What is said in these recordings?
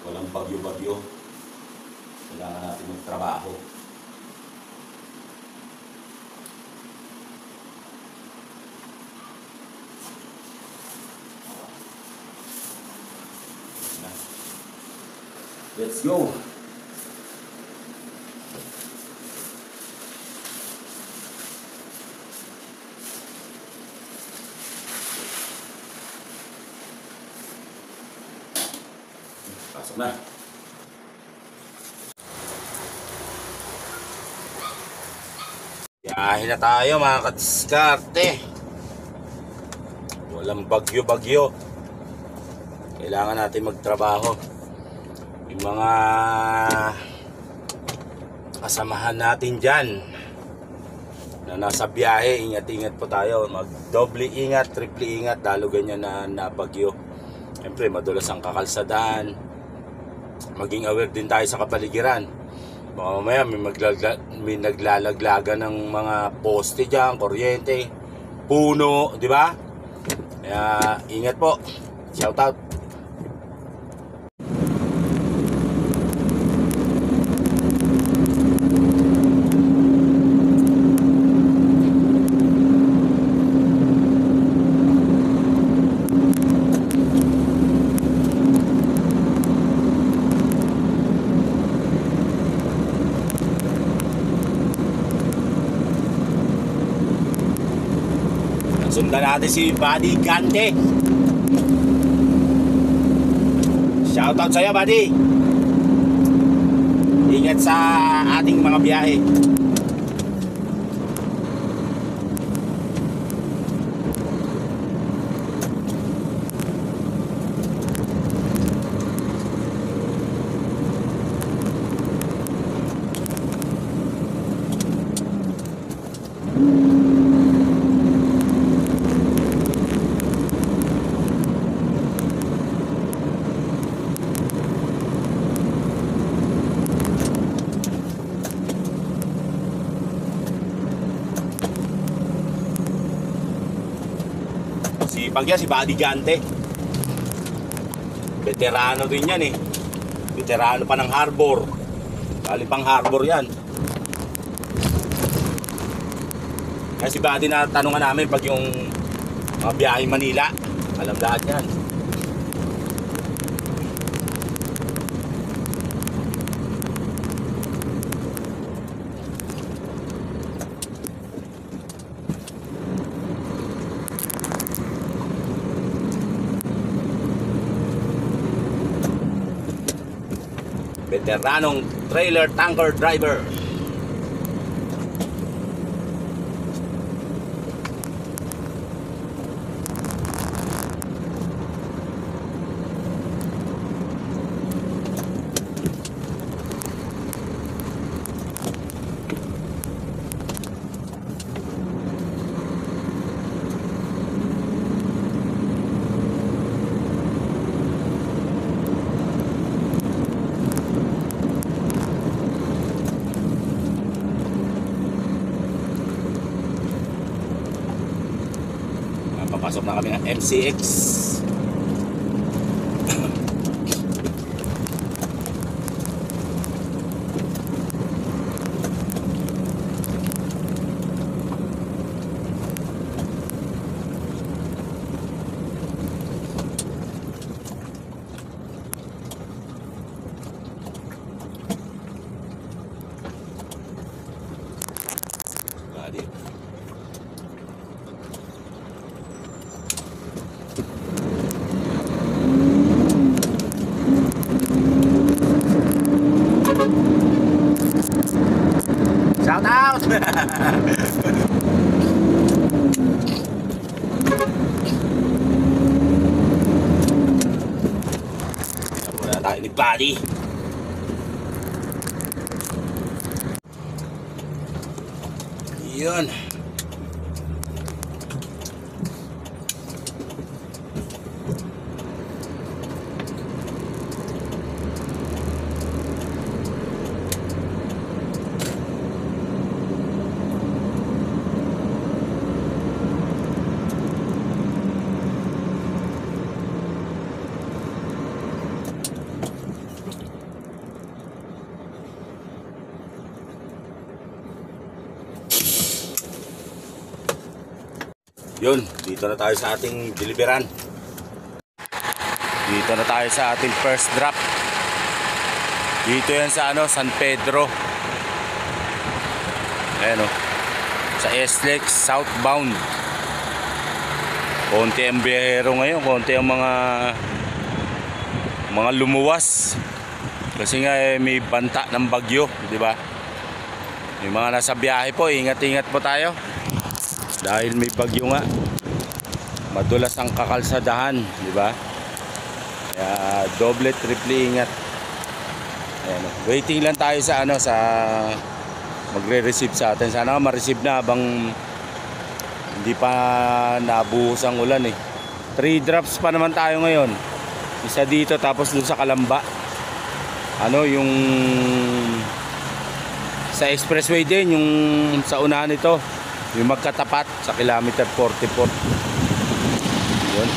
Walang bagyo-bagyo. Kailangan natin magtrabaho. Let's go! Pasok na! Biyahe na tayo mga kadiskarte. Walang bagyo-bagyo. Kailangan natin magtrabaho. Yung mga kasamahan natin dyan na nasa biyahe, ingat-ingat po tayo. Mag-doble ingat, triple ingat, lalo ganyan na bagyo. Siyempre madulas ang kakalsadaan. Maging aware din tayo sa kapaligiran. Baka mamaya may naglalaglagan ng mga poste dyan, kuryente, puno, di ba? Kaya ingat po. Shout out. Sundan natin si Buddy Gante. Shoutout sa'yo, Buddy. Ingat sa ating mga biyahe. Sipag yan si Buddy Gante. Veterano din yan eh. Veterano pa ng harbor. Kali pang harbor yan. Kaya si Buddy na tanungan namin pag yung mga biyahe Manila, alam lahat yan. Veteranong trailer tanker driver. Papasok na kami ng MCX. Shout out! Wala tayo ni Buddy. Yun. Yun, dito na tayo sa ating deliveran. Dito na tayo sa ating first drop. Dito yan sa San Pedro. Ayan o. Sa SLEX southbound. Konti ang biyahero ngayon, konti ang mga lumuwas. Kasi nga may banta ng bagyo, di ba? Yung mga nasa biyahe po, ingat-ingat po tayo. Dahil may bagyo nga. Madulas ang kakalsadahan, di ba? Kaya doble, triple ingat. Ayan, waiting lang tayo sa sa magre-receive sa atin. Sana ma-receive na habang hindi pa nabuhos ang ulan eh. 3 drops pa naman tayo ngayon. Isa dito tapos dun sa Kalamba. Yung sa expressway din, yung sa unahan nito, yung magkatapat sa kilometer 44. Yun,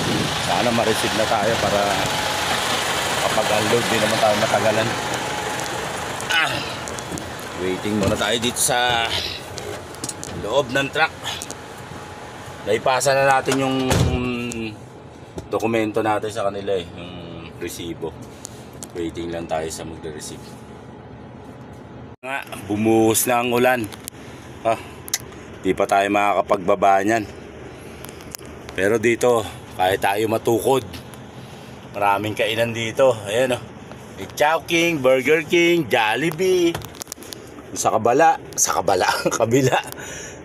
sana ma-receive na tayo para kapag unload din naman tayo matagalan. Waiting muna tayo dito sa loob ng truck. Naipasa na natin yung dokumento natin sa kanila yung resibo. Waiting lang tayo sa magre-receive. Bumuhos na ang ulan. Di pa tayo makakapagbaba niyan. Pero dito, kahit tayo matukod, maraming kainan dito. Ayan o. May Chowking, Burger King, Jollibee. Sa kabila.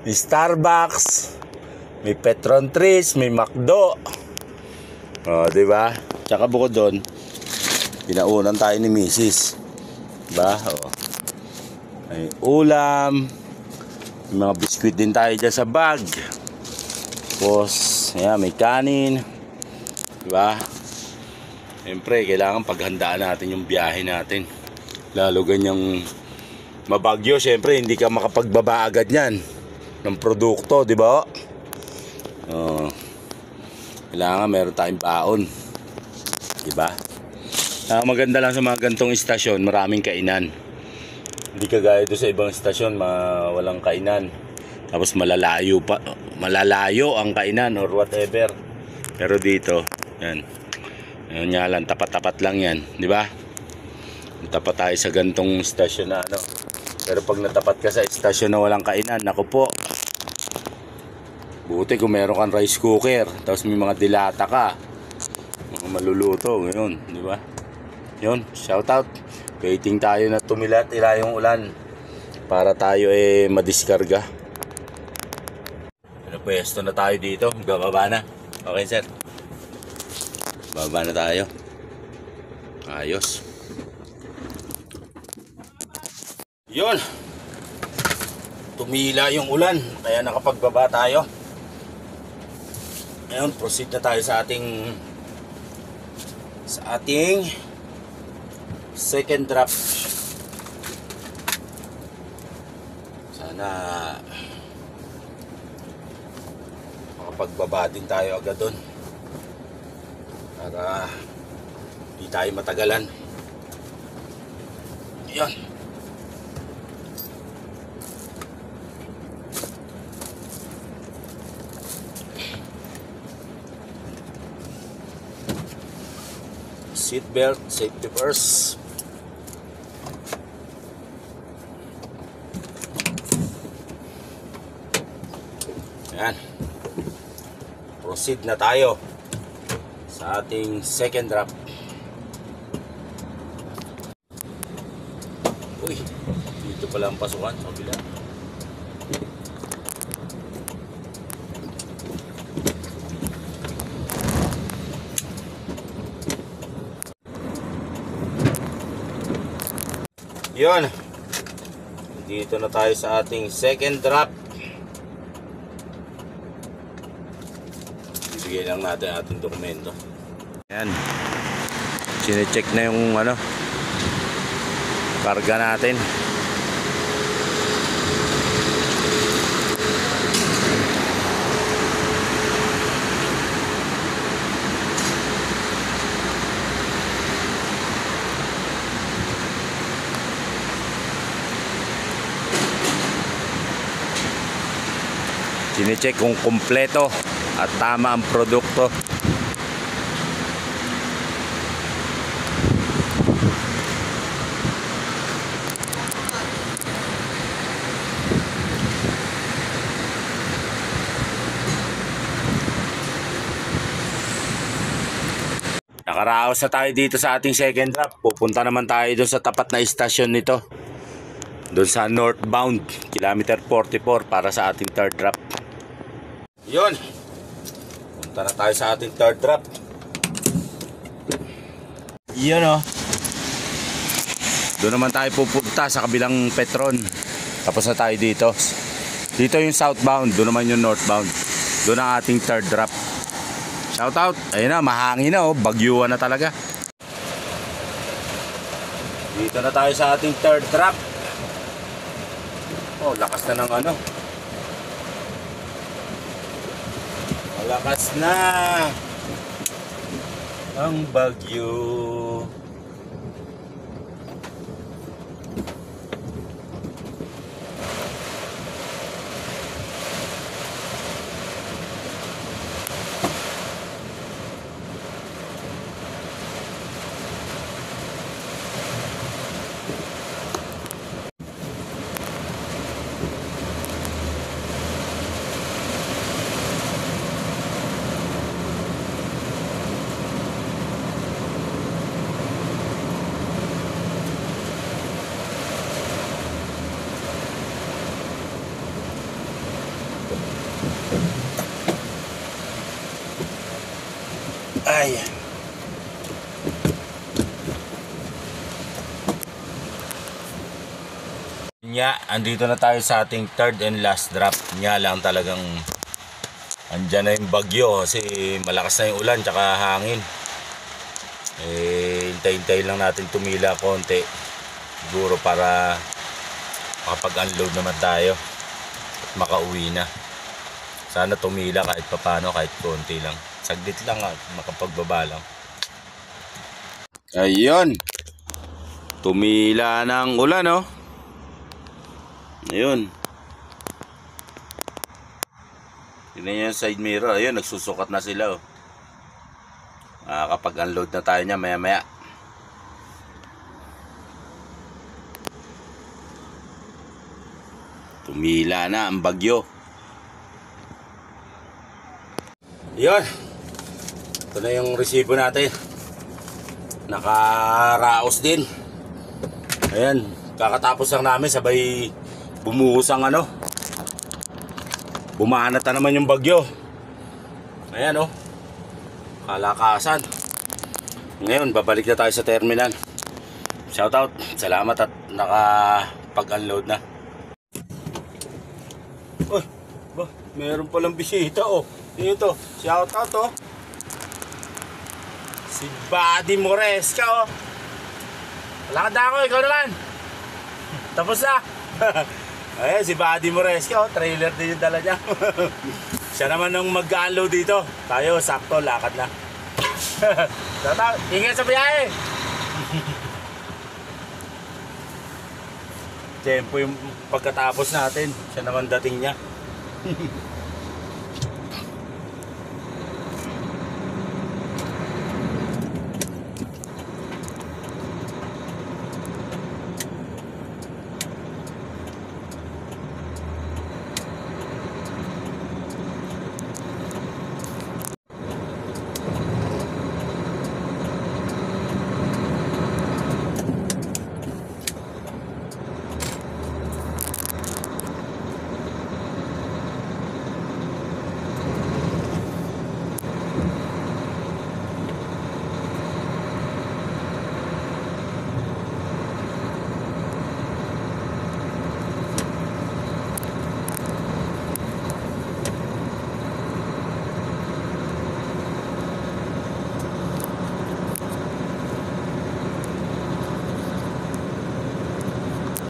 May Starbucks. May Petron Trees, may McDo. Diba? Tsaka bukod doon, pinaunan tayo ni Mrs. Diba? May ulam. May mga biskwit din tayo dyan sa bag. Tapos, ayan, may kanin. Diba? Siyempre, kailangan paghandaan natin yung biyahe natin. Lalo ganyang mabagyo, siyempre, hindi ka makapagbaba agad yan ng produkto, diba? Kailangan meron tayong baon, diba? Maganda lang sa mga gantong istasyon, maraming kainan. Hindi kagaya doon sa ibang istasyon, walang kainan. Tapos malalayo ang kainan or whatever. Pero dito, yan. Yan nga lang, tapat-tapat lang yan, diba? Tapat tayo sa gantong istasyon na Pero pag natapat ka sa istasyon na walang kainan, naku po. Buti kung meron kang rice cooker, tapos may mga dilata ka, mga maluluto ngayon, di ba? Yun, shout out. Waiting tayo na tumila-tila yung ulan para tayo madiskarga. Pwesto na tayo dito, bababa na. Okay sir, bababa na tayo. Ayos. Yun, tumila yung ulan, kaya nakapagbaba tayo. Ngayon, proceed na tayo sa ating second drop. Sana makapagbaba din tayo agad doon para hindi tayo matagalan. Yan. Seatbelt, safety first. Ayan. Proceed na tayo sa ating second drop. Uy, dito pala ang pasukan sa kabila. Yun, dito na tayo sa ating second drop. Bibigay lang natin ating dokumento. Ayan, sine-check na yung karga natin. Sine-check kung kompleto at tama ang produkto. Nakaraos na tayo dito sa ating second drop. Pupunta naman tayo doon sa tapat na istasyon nito. Doon sa northbound, kilometer 44 para sa ating third drop. Yun. Punta na tayo sa ating third drop. Yun o. Doon naman tayo pupunta sa kabilang Petron. Tapos na tayo dito. Dito yung southbound, doon naman yung northbound. Doon ang ating third drop. Shout out. Ayun na, mahangin na oh. Bagyuan na talaga. Dito na tayo sa ating third drop. Oh, lakas na ng ano. Malakas na ang bagyo. Ay. Nya, andito na tayo sa ating third and last drop. Nya lang talagang andyan na yung bagyo kasi malakas na yung ulan tsaka hangin. Hintay-hintay lang natin tumila konti. Siguro para makapag-unload naman tayo at makauwi na. Sana tumila kahit papano, kahit konti lang. Saglit lang at makapagbaba lang. Ayun. Tumila ng ulan, oh. Ayun. Tingnan yung side mirror. Ayun, nagsusukat na sila, oh. Makakapag-unload na tayo niya maya-maya. Tumila na ang bagyo. Ayun. Ito na yung resibo natin. Nakaraos din. Ayan, kakatapos lang namin sabay bumuhos ang ano. Bumanat na naman yung bagyo. Ayan oh. Kalakasan. Ngayon, babalik na tayo sa terminal. Shoutout. Salamat at nakapag-unload na. Uy, ba, meron palang bisita oh. Dito, shoutout oh. Si Buddy Moresca oh. Lakad ako, ikaw naman. Tapos na. Ayan, si Buddy Moresca oh. Trailer din yung dala niya. Siya naman nang mag-unload dito. Tayo, sakto, lakad na. Ingat sa biyahe. Tempo yung pagkatapos natin. Siya naman dating niya.